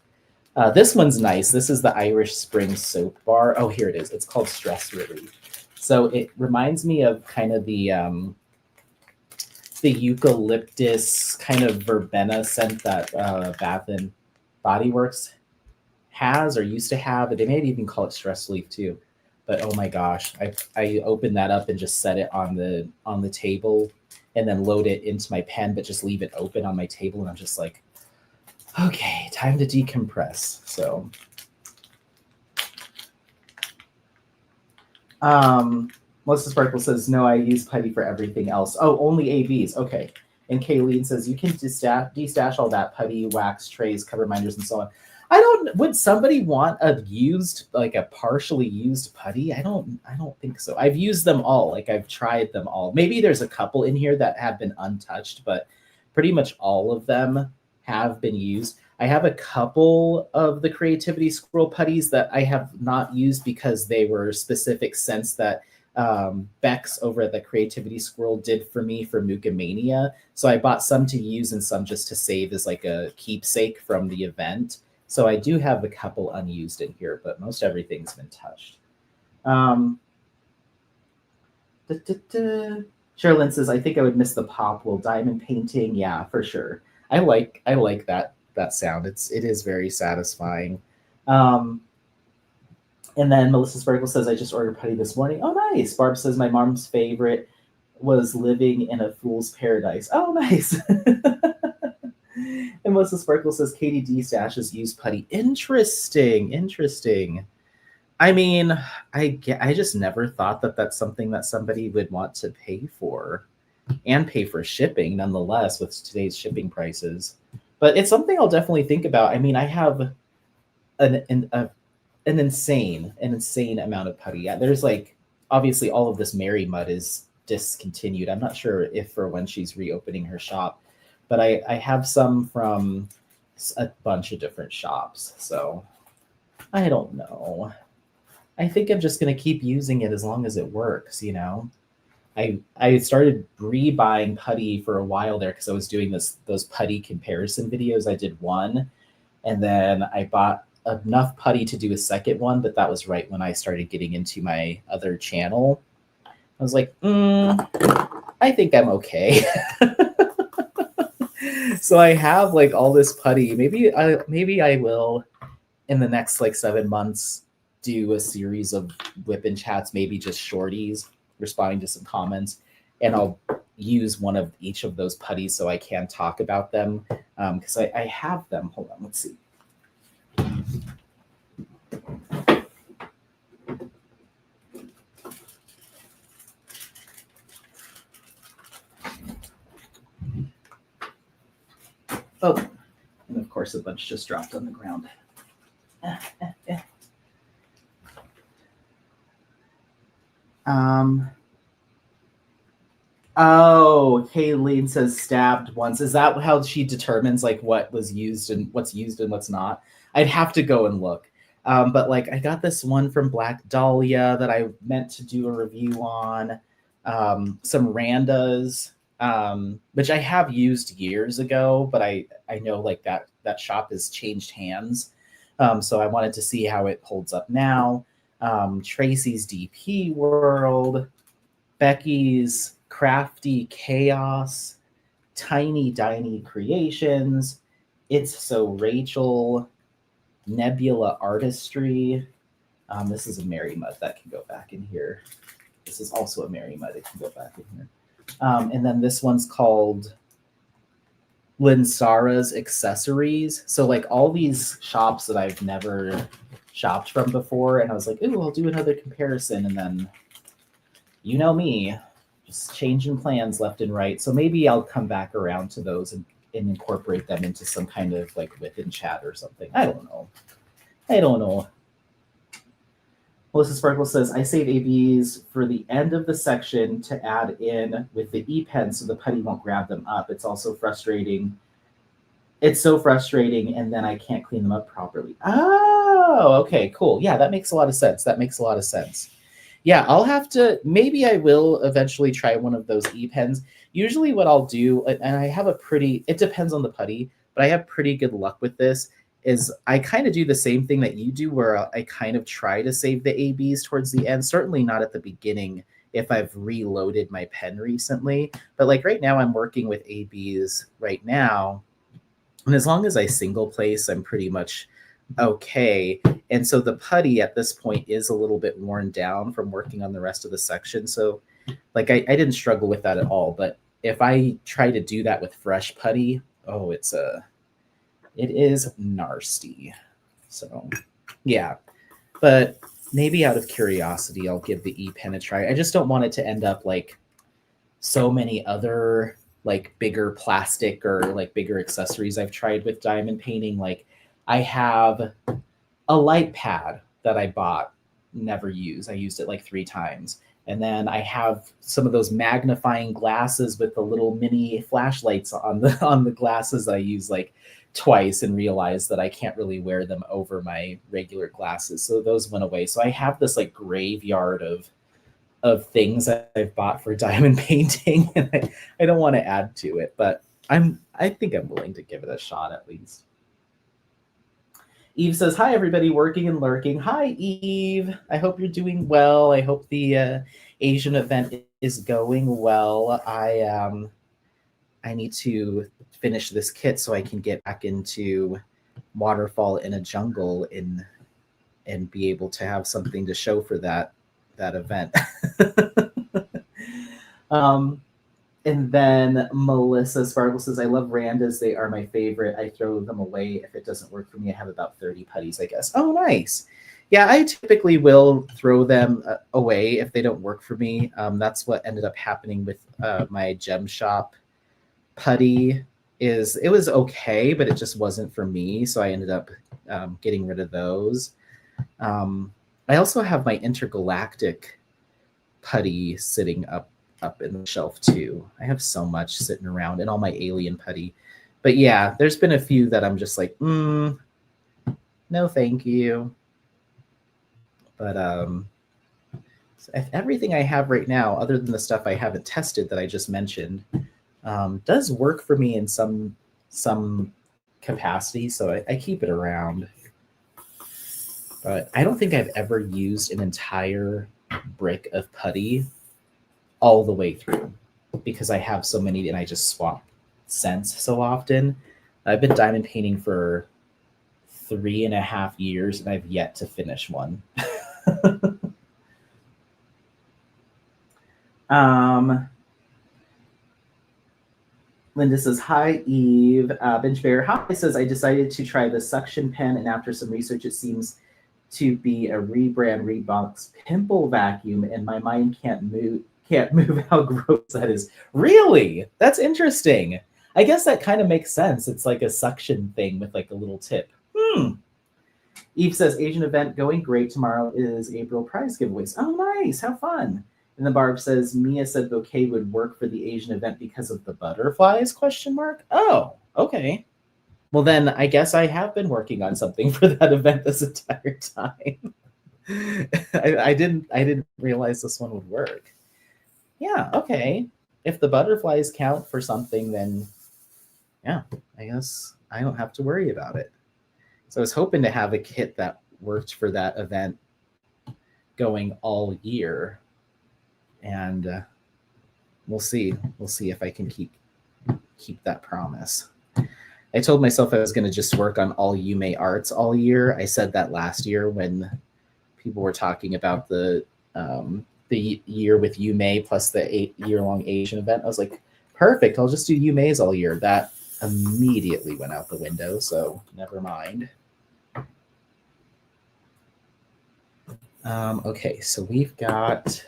This one's nice. This is the Irish Spring Soap Bar. Oh, here it is. It's called Stress Relief. So it reminds me of kind of the eucalyptus kind of verbena scent that Bath and Body Works has or used to have. But they may even call it Stress Relief too. But oh my gosh, I opened that up and just set it on the table and then load it into my pen, but just leave it open on my table. And I'm just like, okay, time to decompress. So Melissa Sparkle says, no, I use putty for everything else. Oh, only ABs. Okay. And Kayleen says, you can destash all that putty, wax trays, cover minders, and so on. Would somebody want a used, like a partially used putty? I don't think so. I've used them all. Like I've tried them all. Maybe there's a couple in here that have been untouched, but pretty much all of them have been used. I have a couple of the Creativity Squirrel putties that I have not used because they were specific scents that Bex over at the Creativity Squirrel did for me for Mucomania. So I bought some to use and some just to save as like a keepsake from the event. So I do have a couple unused in here, but most everything's been touched. Sherilyn says, I think I would miss the pop while diamond painting. Yeah, for sure. I like that sound. It is very satisfying. And then Melissa Sparkle says, I just ordered putty this morning. Oh, nice. Barb says, my mom's favorite was living in a fool's paradise. Oh, nice. And Melissa Sparkle says, Katie D stashes use putty. Interesting. Interesting. I mean, I just never thought that that's something that somebody would want to pay for and pay for shipping nonetheless with today's shipping prices. But it's something I'll definitely think about. I mean, I have an insane amount of putty. Yeah, there's like obviously all of this Mary Mud is discontinued. I'm not sure if or when she's reopening her shop, but I have some from a bunch of different shops. So I don't know. I think I'm just gonna keep using it as long as it works, you know. I started re-buying putty for a while there because I was doing those putty comparison videos. I did one, and then I bought enough putty to do a second one, but that was right when I started getting into my other channel. I was like, I think I'm okay. So I have like all this putty. Maybe I will in the next like 7 months do a series of whip chats, maybe just shorties responding to some comments, and I'll use one of each of those putties so I can talk about them because I have them. Hold on, let's see. Oh, and of course a bunch just dropped on the ground. Oh, Kayleen says stabbed once. Is that how she determines like what was used and what's not? I'd have to go and look. But like I got this one from Black Dahlia that I meant to do a review on. Some Randas, which I have used years ago, but I know like that shop has changed hands. So I wanted to see how it holds up now. Tracy's DP World, Becky's Crafty Chaos, Tiny Diny Creations, It's So Rachel, Nebula Artistry. This is a Mary Mud that can go back in here. This is also a Mary Mud. It can go back in here. And then this one's called Linsara's Accessories. So like all these shops that I've never shopped from before, and I was like, ooh, I'll do another comparison, and then you know me, just changing plans left and right. So maybe I'll come back around to those and incorporate them into some kind of like within chat or something. I don't know. Melissa Sparkle says, I save ABs for the end of the section to add in with the E-pen so the putty won't grab them up. It's also frustrating. It's so frustrating, and then I can't clean them up properly. Oh, okay, cool. Yeah, that makes a lot of sense. Yeah, I'll have to, maybe I will eventually try one of those E-pens. Usually what I'll do, and I have it depends on the putty, but I have pretty good luck with this, is I kind of do the same thing that you do where I kind of try to save the ABs towards the end, certainly not at the beginning if I've reloaded my pen recently. But like right now I'm working with ABs right now, and as long as I single place, I'm pretty much okay. And so the putty at this point is a little bit worn down from working on the rest of the section. So like I didn't struggle with that at all. But if I try to do that with fresh putty, oh, it is nasty. So yeah. But maybe out of curiosity, I'll give the E-pen a try. I just don't want it to end up like so many other like bigger plastic or like bigger accessories I've tried with diamond painting. Like I have a light pad that I bought, never used. I used it like 3 times. And then I have some of those magnifying glasses with the little mini flashlights on the glasses that I use like twice and realized that I can't really wear them over my regular glasses. So those went away. So I have this like graveyard of things that I've bought for diamond painting, and I don't want to add to it, but I think I'm willing to give it a shot at least. Eve says, hi, everybody working and lurking. Hi, Eve. I hope you're doing well. I hope the Asian event is going well. I need to finish this kit so I can get back into Waterfall in a Jungle in and be able to have something to show for that event. And then Melissa Sparkle says, I love Randas. They are my favorite. I throw them away if it doesn't work for me. I have about 30 putties, I guess. Oh, nice. Yeah, I typically will throw them away if they don't work for me. That's what ended up happening with my Gem Shop putty. It was okay, but it just wasn't for me. So I ended up getting rid of those. I also have my Intergalactic putty sitting up in the shelf too. I have so much sitting around and all my alien putty. But yeah, there's been a few that I'm just like, no, thank you. But everything I have right now, other than the stuff I haven't tested that I just mentioned, does work for me in some capacity. So I keep it around. But I don't think I've ever used an entire brick of putty all the way through because I have so many and I just swap scents so often. I've been diamond painting for 3.5 years and I've yet to finish one. Linda says, hi, Eve. Bench Bear Hi says, I decided to try the suction pen, and after some research, it seems to be a rebrand Reeboks pimple vacuum, and my mind can't move how gross that is. Really? That's interesting. I guess that kind of makes sense. It's like a suction thing with like a little tip. Eve says, Asian event going great. Tomorrow is April prize giveaways. Oh, nice. How fun. And then Barb says, Mia said bouquet would work for the Asian event because of the butterflies, ? Oh, okay. Well, then I guess I have been working on something for that event this entire time. I didn't realize this one would work. Yeah, okay. If the butterflies count for something, then yeah, I guess I don't have to worry about it. So I was hoping to have a kit that worked for that event going all year. And we'll see. We'll see if I can keep that promise. I told myself I was going to just work on all Yume arts all year. I said that last year when people were talking about the year with Yume plus the 8-year-long Asian event. I was like, perfect. I'll just do Yume's all year. That immediately went out the window, so never mind. Okay, so we've got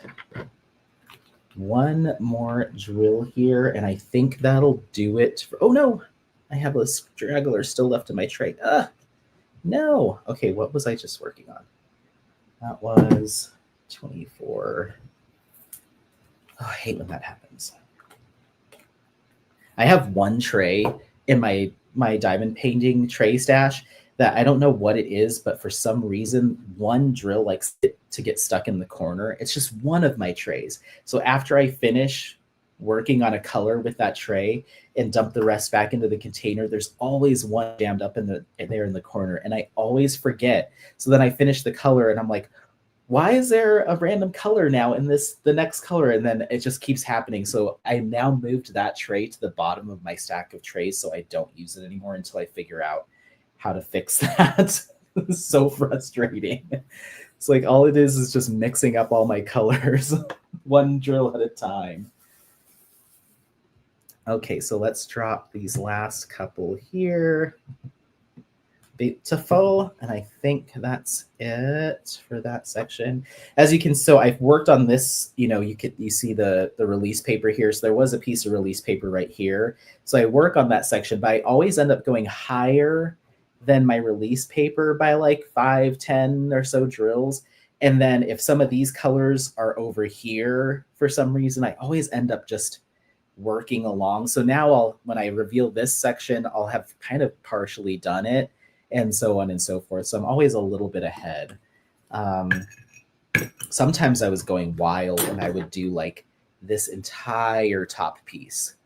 one more drill here, and I think that'll do it. Oh no, I have a straggler still left in my tray. No. Okay, what was I just working on? That was 24. Oh, I hate when that happens. I have one tray in my diamond painting tray stash that I don't know what it is, but for some reason, one drill likes to get stuck in the corner. It's just one of my trays. So after I finish working on a color with that tray and dump the rest back into the container, there's always one jammed up there in the corner, and I always forget. So then I finish the color, and I'm like, why is there a random color now in the next color? And then it just keeps happening. So I now moved that tray to the bottom of my stack of trays so I don't use it anymore until I figure out how to fix that. It's so frustrating. It's like all it is just mixing up all my colors one drill at a time. Okay, so let's drop these last couple here. Beautiful. And I think that's it for that section. As you can, so I've worked on this, you see the release paper here. So there was a piece of release paper right here. So I work on that section, but I always end up going higher than my release paper by like 5, 10 or so drills. And then if some of these colors are over here for some reason, I always end up just working along. So now when I reveal this section, I'll have kind of partially done it, and so on and so forth. So I'm always a little bit ahead. Sometimes I was going wild and I would do like this entire top piece.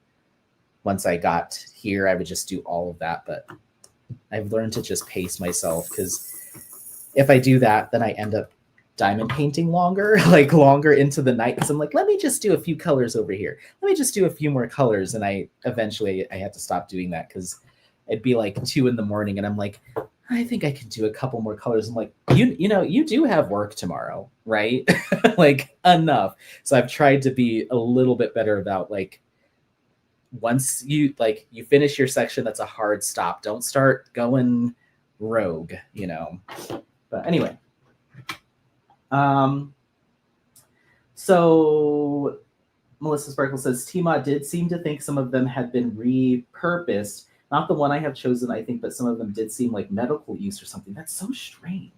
Once I got here, I would just do all of that, but I've learned to just pace myself, because if I do that, then I end up diamond painting longer into the night. So I'm like, let me just do a few colors over here. Let me just do a few more colors. And I eventually had to stop doing that, because it'd be like 2 a.m. and I'm like, I think I can do a couple more colors. I'm like, you do have work tomorrow, right? Like enough. So I've tried to be a little bit better about like, once you finish your section, that's a hard stop. Don't start going rogue, But anyway, so Melissa Sparkle says Tmod did seem to think some of them had been repurposed. Not the one I have chosen, I think, but some of them did seem like medical use or something. That's so strange.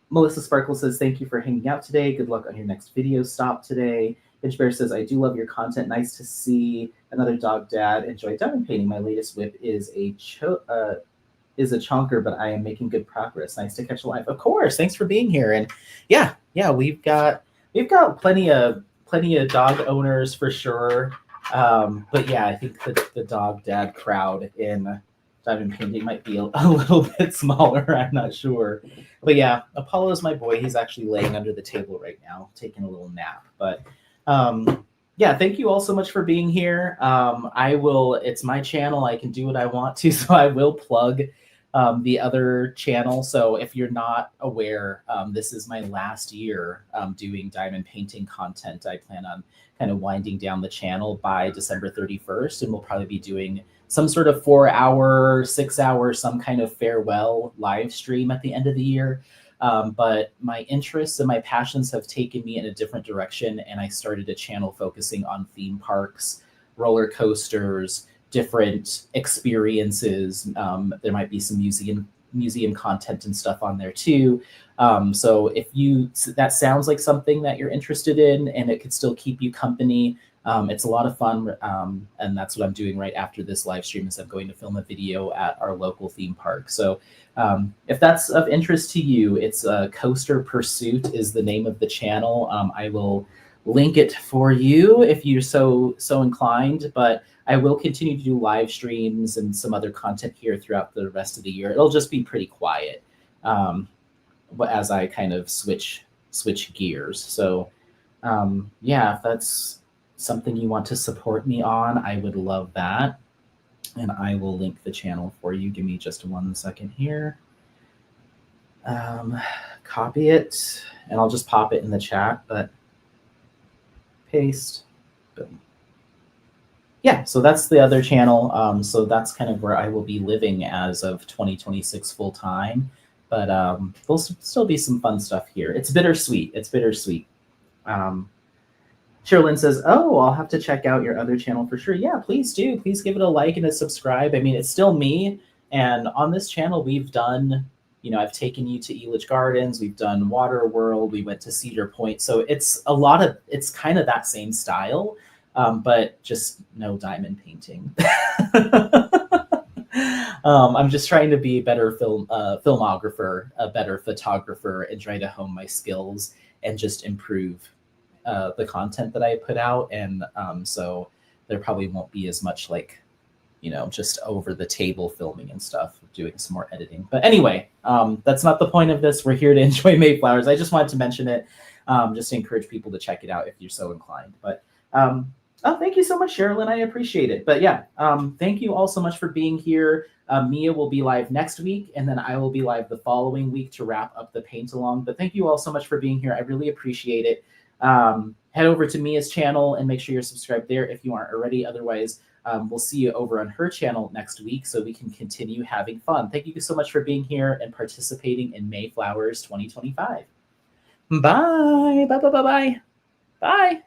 Melissa Sparkle says, thank you for hanging out today. Good luck on your next video stop today. Finch Bear says, I do love your content. Nice to see another dog dad enjoy diamond painting. My latest whip is a chonker, but I am making good progress. Nice to catch a live. Of course. Thanks for being here. And yeah, we've got plenty of dog owners for sure. But yeah, I think the dog dad crowd in diamond painting might be a little bit smaller. I'm not sure. But yeah, Apollo's my boy. He's actually laying under the table right now, taking a little nap. But yeah, thank you all so much for being here. It's my channel. I can do what I want to, so I will plug the other channel. So if you're not aware, this is my last year doing diamond painting content. I plan on kind of winding down the channel by December 31st, and we'll probably be doing some sort of 4-hour, 6-hour, some kind of farewell live stream at the end of the year. But my interests and my passions have taken me in a different direction, and I started a channel focusing on theme parks, roller coasters, different experiences. There might be some museum content and stuff on there too. So if that sounds like something that you're interested in and it could still keep you company, it's a lot of fun. And that's what I'm doing right after this live stream is I'm going to film a video at our local theme park. So if that's of interest to you, it's Coaster Pursuit is the name of the channel. I will link it for you if you're so inclined, but I will continue to do live streams and some other content here throughout the rest of the year. It'll just be pretty quiet but as I kind of switch gears. So yeah, if that's something you want to support me on, I would love that. And I will link the channel for you. Give me just 1 second here. Copy it, and I'll just pop it in the chat, but paste. Boom. Yeah, so that's the other channel. So that's kind of where I will be living as of 2026 full time. But there'll still be some fun stuff here. It's bittersweet. Sherilyn says, oh, I'll have to check out your other channel for sure. Yeah, please do. Please give it a like and a subscribe. I mean, it's still me. And on this channel, we've done, I've taken you to Elitch Gardens. We've done Water World. We went to Cedar Point. So it's kind of that same style, but just no diamond painting. I'm just trying to be a better filmographer, a better photographer, and try to hone my skills and just improve the content that I put out. And so there probably won't be as much just over the table filming and stuff, doing some more editing. But anyway, that's not the point of this. We're here to enjoy Mayflowers. I just wanted to mention it just to encourage people to check it out if you're so inclined. But oh, thank you so much, Sherilyn. I appreciate it. But yeah, thank you all so much for being here. Mia will be live next week, and then I will be live the following week to wrap up the paint along. But thank you all so much for being here. I really appreciate it. Head over to Mia's channel and make sure you're subscribed there if you aren't already. Otherwise, we'll see you over on her channel next week so we can continue having fun. Thank you so much for being here and participating in Mayflowers 2025. Bye. Bye. Bye. Bye. Bye. Bye.